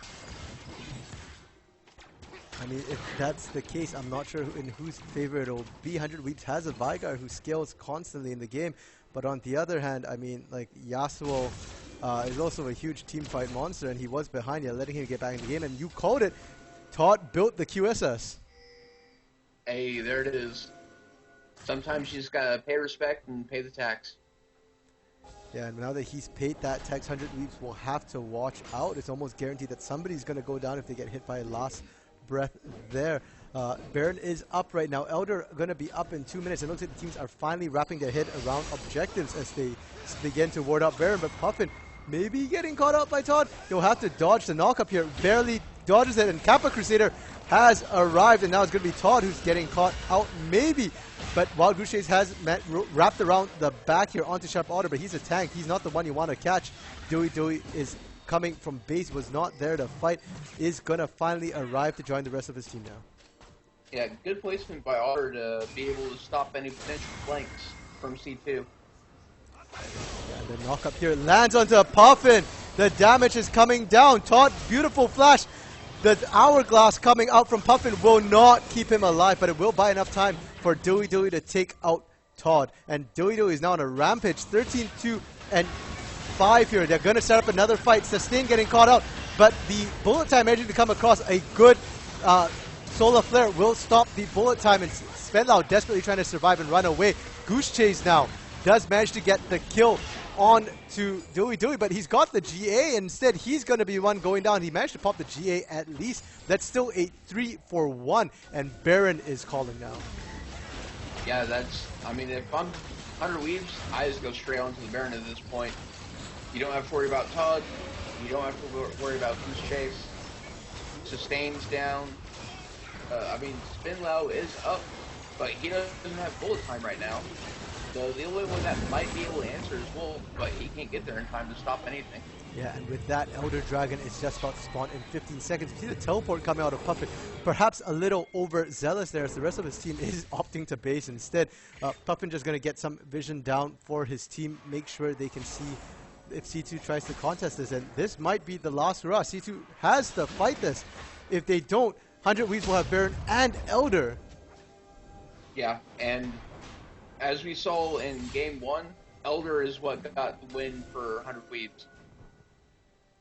I mean, if that's the case, I'm not sure in whose favor it'll be. 100 Weeps has a Vigar who scales constantly in the game, but on the other hand, I mean, like, Yasuo is also a huge team fight monster, and he was behind you, letting him get back in the game, and you called it. Todd built the QSS. Hey, there it is. Sometimes you just gotta pay respect and pay the tax. Yeah, and now that he's paid that tax, 100 Weeps will have to watch out. It's almost guaranteed that somebody's going to go down if they get hit by a last breath there. Baron is up right now. Elder going to be up in 2 minutes. It looks like the teams are finally wrapping their head around objectives as they begin to ward out Baron. But Puffin maybe getting caught up by Todd. He'll have to dodge the knock up here. Barely dodges it, and Kappa Crusader has arrived, and now it's going to be Todd who's getting caught out maybe. But Wild Goose Chase has wrapped around the back here onto Sharp Order, but he's a tank. He's not the one you want to catch. Dewey is coming from base, was not there to fight, is going to finally arrive to join the rest of his team now. Yeah, good placement by Otter to be able to stop any potential flanks from C2. Yeah, the knock up here lands onto Puffin. The damage is coming down. Todd, beautiful flash. The hourglass coming out from Puffin will not keep him alive, but it will buy enough time for Dewey to take out Todd. And Dewey is now on a rampage, 13-2 and 5 here. They're going to set up another fight. Sustain getting caught out, but the bullet time managing to come across a good solar flare will stop the bullet time, and Spenlau desperately trying to survive and run away. Goose Chase now does manage to get the kill on to Dewey, but he's got the GA. Instead, he's going to be one going down. He managed to pop the GA at least. That's still a 3-for-1, and Baron is calling now. Yeah, that's, I mean, if I'm 100 Weaves, I just go straight on to the Baron at this point. You don't have to worry about Todd. You don't have to worry about Goose Chase. Sustain's down. I mean, Spinlow is up, but he doesn't have bullet time right now. So the only one that might be able to answer is Wolf, but he can't get there in time to stop anything. Yeah, and with that, Elder Dragon is just about to spawn in 15 seconds. You see the teleport coming out of Puppet. Perhaps a little overzealous there as the rest of his team is opting to base instead. Puffin just going to get some vision down for his team, make sure they can see if C2 tries to contest this. And this might be the last hurrah. C2 has to fight this. If they don't, 100 Weeds will have Baron and Elder. Yeah, and as we saw in game 1, Elder is what got the win for 100 Weeds.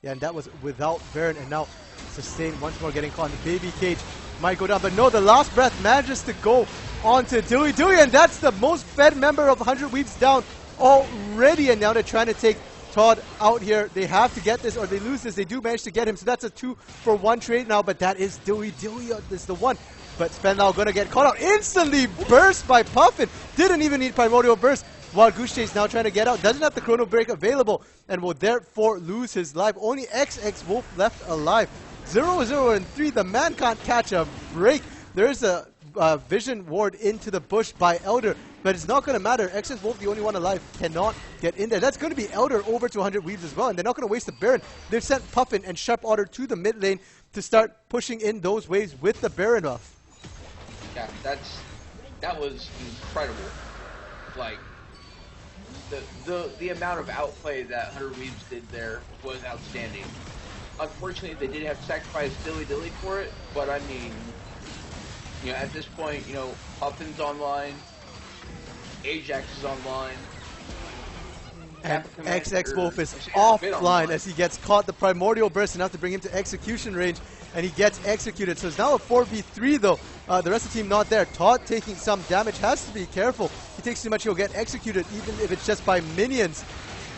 Yeah, and that was without Baron, and now Sustain once more getting caught in the baby cage. Might go down, but no, the last breath manages to go onto Dewey, and that's the most fed member of 100 Weeps down already, and now they're trying to take Todd out here. They have to get this, or they lose this. They do manage to get him, so that's a 2-for-1 trade now, but that is Dewey. Dewey is the one. But Spen now gonna get caught out. Instantly burst by Puffin. Didn't even need Primordial Burst. While Goose Chase now trying to get out. Doesn't have the Chrono Break available and will therefore lose his life. Only XX Wolf left alive. 0-0 and 3. The man can't catch a break. There is a vision ward into the bush by Elder, but it's not going to matter. XX Wolf, the only one alive, cannot get in there. That's going to be Elder over to 100 Weaves as well, and they're not going to waste the Baron. They've sent Puffin and Sharp Otter to the mid lane to start pushing in those waves with the Baron buff. Yeah, that was incredible. Like, the amount of outplay that 100 Weaves did there was outstanding. Unfortunately, they did have to sacrifice Dilly for it, but I mean, you know, at this point, you know, Puffin's online, Ajax is online, and XX Wolf is offline as he gets caught. The Primordial Burst enough to bring him to execution range, and he gets executed. So it's now a 4v3 though. The rest of the team not there. Todd taking some damage, has to be careful. He takes too much, he'll get executed, even if it's just by minions.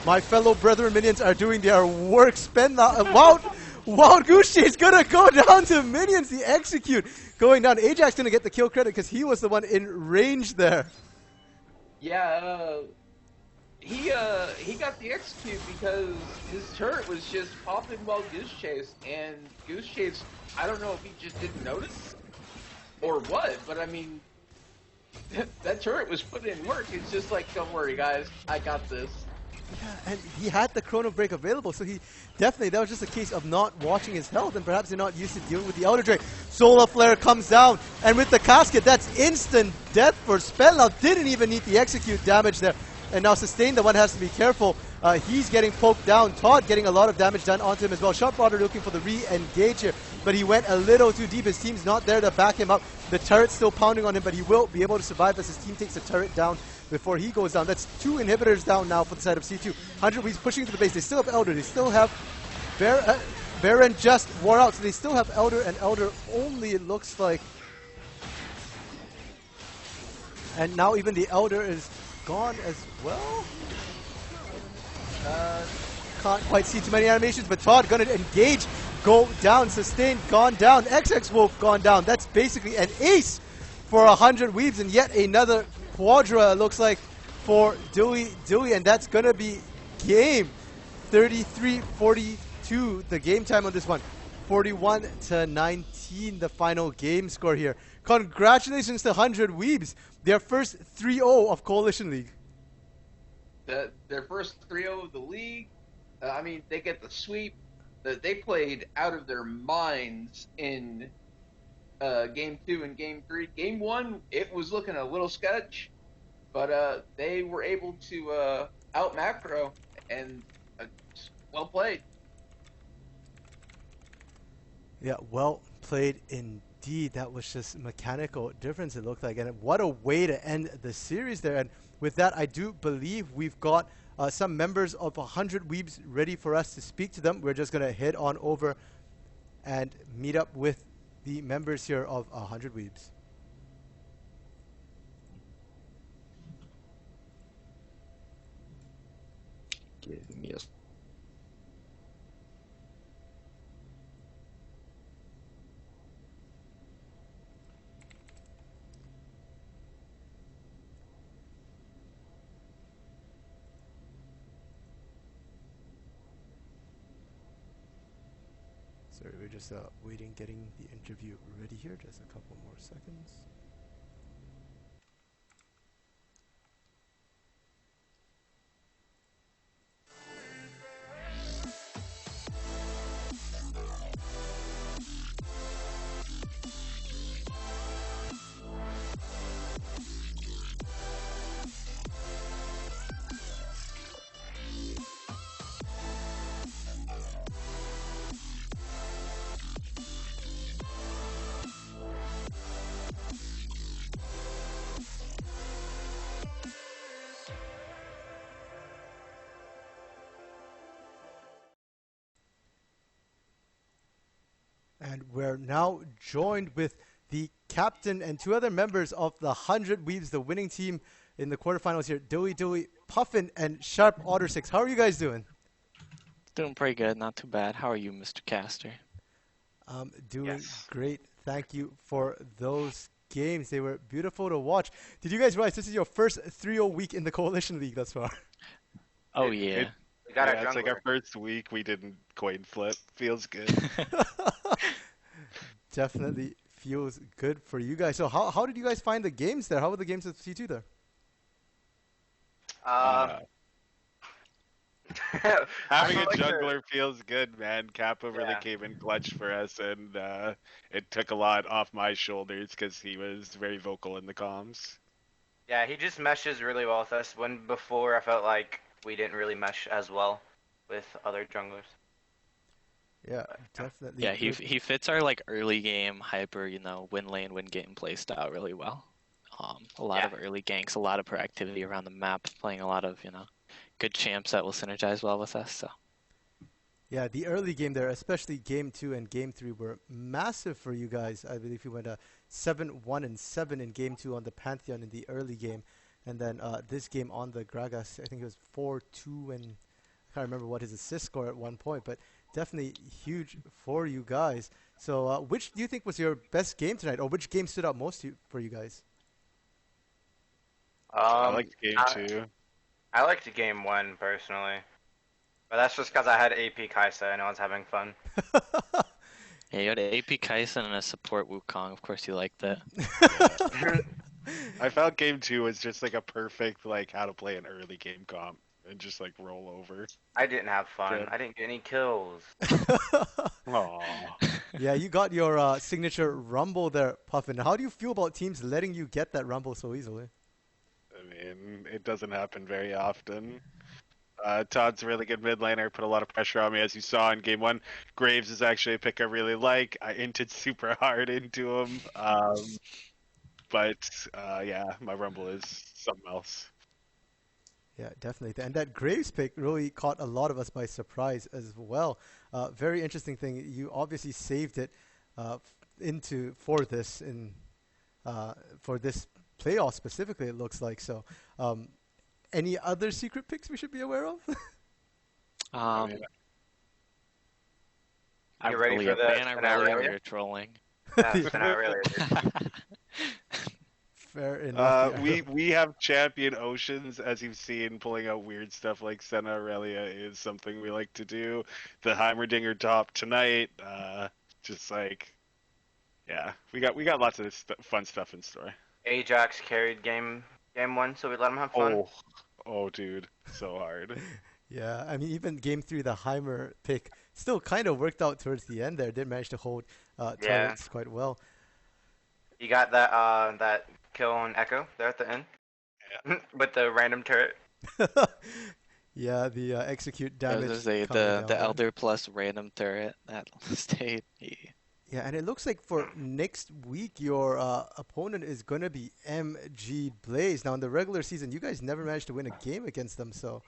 My fellow brethren minions are doing their work. Spend Wild Goose Chase gonna go down to minions. The execute going down. Ajax gonna get the kill credit because he was the one in range there. Yeah, he got the execute because his turret was just popping while Goose Chase, and Goose Chase, I don't know if he just didn't notice or what, but I mean, that turret was putting in work. It's just like, don't worry guys, I got this. Yeah, and he had the Chrono Break available, so he definitely, that was just a case of not watching his health, and perhaps they're not used to dealing with the Elder Drake. Solar Flare comes down, and with the casket, that's instant death for Spell. Didn't even need the execute damage there. And now Sustain, the one has to be careful. He's getting poked down. Todd getting a lot of damage done onto him as well. Sharp Otter looking for the re-engage here, but he went a little too deep. His team's not there to back him up. The turret's still pounding on him, but he will be able to survive as his team takes the turret down before he goes down. That's 2 inhibitors down now for the side of C2. 100 Weeds pushing to the base. They still have Elder. They still have Baron just wore out, so they still have Elder, and Elder only, it looks like. And now even the Elder is gone as well. Can't quite see too many animations, but Todd gonna engage, go down, Sustain, gone down, XX Wolf gone down. That's basically an ace for 100 Weaves, and yet another Quadra looks like for Dewey, and that's gonna be game 33-42. The game time on this one, 41-19, the final game score here. Congratulations to 100 Weebs, their first 3-0 of Coalition League. Their first 3-0 of the league. I mean, they get the sweep. They played out of their minds in Game 2 and Game 3. Game 1, it was looking a little sketch, but they were able to out macro, and well played. Yeah, well played indeed. That was just mechanical difference, it looked like. And what a way to end the series there. And with that, I do believe we've got some members of 100 Weebs ready for us to speak to them. We're just going to head on over and meet up with the members here of 100 Weebs. Give me a Sorry, we're just waiting, getting the interview ready here. Just a couple more seconds. And we're now joined with the captain and two other members of the 100 Weebs, the winning team in the quarterfinals here, Dewey, Puffin, and Sharp Otter 6. How are you guys doing? Doing pretty good, not too bad. How are you, Mr. Caster? Doing Yes. great. Thank you for those games. They were beautiful to watch. Did you guys realize this is your first 3-0 week in the Coalition League thus far? Oh, It- yeah. We got Yeah, a it's like our jungler. first week we didn't coin flip. Feels good. Definitely feels good for you guys. So how did you guys find the games there? How were the games with C2 there? Uh, Having a I like the- jungler feels good, man. Kappa really Yeah. came in clutch for us, and it took a lot off my shoulders because he was very vocal in the comms. Yeah, he just meshes really well with us. When before I felt like we didn't really mesh as well with other junglers. Yeah, definitely. Yeah, he good. he fits our like early game hyper, win lane, win game play style really well. A lot Yeah. of early ganks, a lot of proactivity around the map, playing a lot of good champs that will synergize well with us. So Yeah, the early game there, especially game 2 and game 3, were massive for you guys. I believe you went 7-1-7 in game 2 on the Pantheon in the early game. And then this game on the Gragas, I think it was 4-2, and I can't remember what his assist score at one point, but definitely huge for you guys. So which do you think was your best game tonight, or which game stood out most for you guys? I liked game I- 2. I liked game 1 personally, but that's just because I had AP Kaisa and I was having fun. yeah, you had AP Kaisen and a support Wukong. Of course, you liked that. I felt game 2 was just like a perfect like how to play an early game comp and just like roll over. I didn't have fun. Good. I didn't get any kills. Aww. Yeah, you got your signature rumble there, Puffin. How do you feel about teams letting you get that rumble so easily? I mean, it doesn't happen very often. Todd's a really good mid laner, put a lot of pressure on me, as you saw in game 1. Graves is actually a pick I really like. I inted super hard into him. Yeah, my rumble is something else. Yeah, definitely. And that Graves pick really caught a lot of us by surprise as well. Very interesting thing. You obviously saved it for this playoff specifically. It looks like so. Any other secret picks we should be aware of? Um, mean, I You ready really for the ban scenario? we were trolling. That's not really. Fair enough. yeah. We have champion Oceans, as you've seen, pulling out weird stuff like Senna Aurelia is something we like to do. The Heimerdinger top tonight, just like, yeah, we got lots of fun stuff in store. Ajax carried game 1, so we let him have fun. Oh, dude, so hard. Yeah, I mean, even game 3, the Heimer pick still kind of worked out towards the end there. Did manage to hold turrets quite well. You got that kill on Echo there at the end with the random turret. Yeah, the execute I was damage. gonna say coming down the there. Elder plus random turret that stayed. Yeah, and it looks like for next week, your opponent is going to be MG Blaze. Now, in the regular season, you guys never managed to win a game against them. So,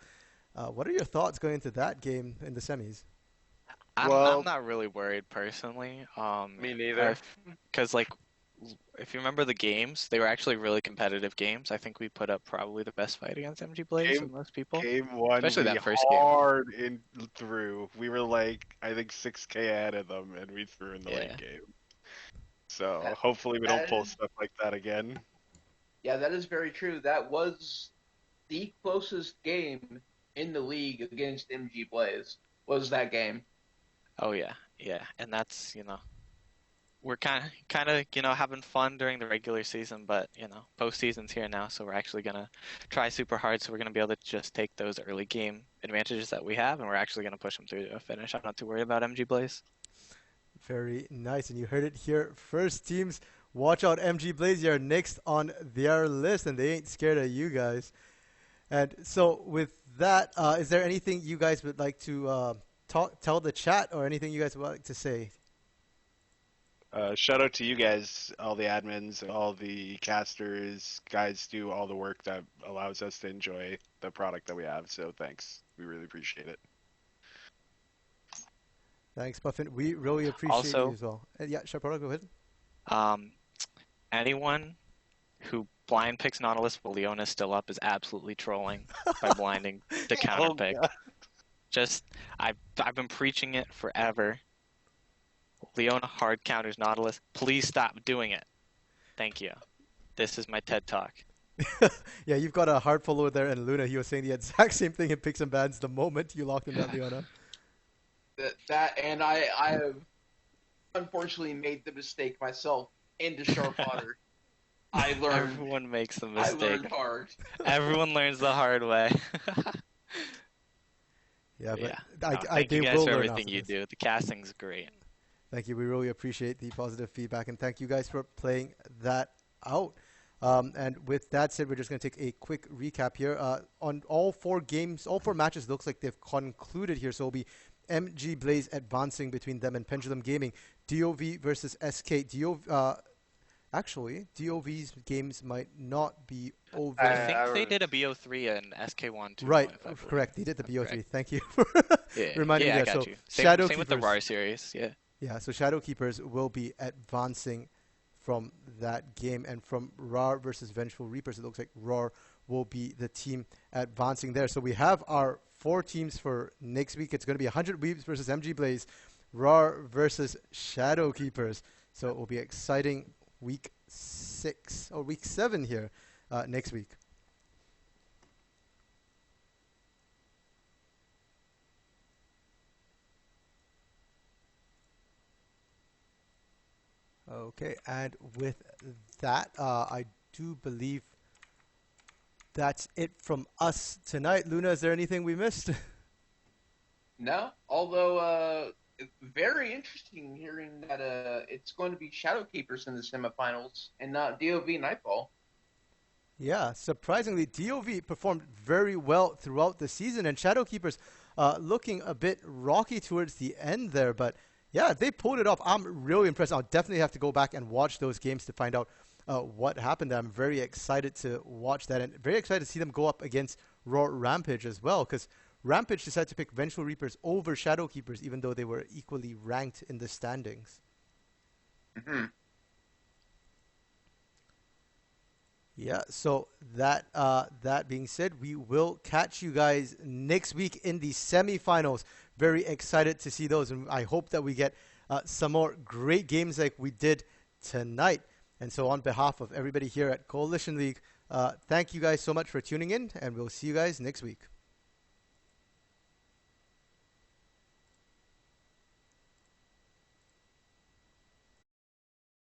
what are your thoughts going into that game in the semis? I'm not really worried personally. Me neither. Because if you remember the games, they were actually really competitive games. I think we put up probably the best fight against MG Blaze with most people. Game 1, Especially we that first game. hard in through. We were like, I think 6K ahead of them, and we threw in the late game. So hopefully we don't pull stuff like that again. Yeah, that is very true. That was the closest game in the league against MG Blaze, was that game. Oh yeah, Yeah, and that's, we're kind of having fun during the regular season, but postseason's here now, so we're actually gonna try super hard. So we're gonna be able to just take those early game advantages that we have, and we're actually gonna push them through to a finish. I'm not too worried about MG Blaze. Very nice. And you heard it here first, teams. Watch out, MG Blaze. You're next on their list, and they ain't scared of you guys. And so, with that, is there anything you guys would like to tell the chat, or anything you guys would like to say? Shout out to you guys, all the admins, all the casters. Guys do all the work that allows us to enjoy the product that we have. So thanks. We really appreciate it. Thanks, Buffin. We really appreciate you Also, as well. Yeah, Chaparral, go ahead. um, anyone who blind picks Nautilus while Leona's still up is absolutely trolling by blinding the counter Oh, pick. God. Just, I've been preaching it forever. Leona hard counters Nautilus. Please stop doing it. Thank you. This is my TED Talk. Yeah, you've got a hard follower there, and Luna, he was saying the exact same thing in picks and bans the moment you locked in that Leona. And I have unfortunately made the mistake myself into Sharp Water. I learned. Everyone makes the I mistake. learned hard. Everyone learns the hard way. Yeah, but Yeah. they Thank you guys will for learn everything after you this. do. The casting's great. Thank you. We really appreciate the positive feedback, and thank you guys for playing that out. And with that said, we're just going to take a quick recap here. On all four games, all four matches, looks like they've concluded here. So it'll be MG Blaze advancing between them and Pendulum Gaming. DOV versus SK. Actually, DOV's games might not be over. I I think they was- did a BO3 and SK1 too. Right, if I believe. correct. They did the BO3. Correct. Thank you for Yeah, reminding yeah, me I there. got So you. Shadow Same with the Keepers. RAR series. Yeah. Yeah, so Shadow Keepers will be advancing from that game. And from RAR versus Vengeful Reapers, it looks like RAR will be the team advancing there. So we have our four teams for next week. It's going to be 100 Weebs versus MG Blaze, RAR versus Shadow Keepers. So it will be exciting week 7 here next week. Okay, and with that, I do believe that's it from us tonight. Luna, is there anything we missed? No, although very interesting hearing that it's going to be Shadowkeepers in the semifinals and not DOV Nightfall. Yeah, surprisingly, DOV performed very well throughout the season, and Shadowkeepers looking a bit rocky towards the end there, but yeah, they pulled it off. I'm really impressed. I'll definitely have to go back and watch those games to find out what happened. I'm very excited to watch that, and very excited to see them go up against Raw Rampage as well, because Rampage decided to pick Vengeful Reapers over Shadowkeepers, even though they were equally ranked in the standings. Mm-hmm. Yeah, so that being said, we will catch you guys next week in the semifinals. Very excited to see those, and I hope that we get some more great games like we did tonight. And so on behalf of everybody here at Coalition League, thank you guys so much for tuning in, and we'll see you guys next week.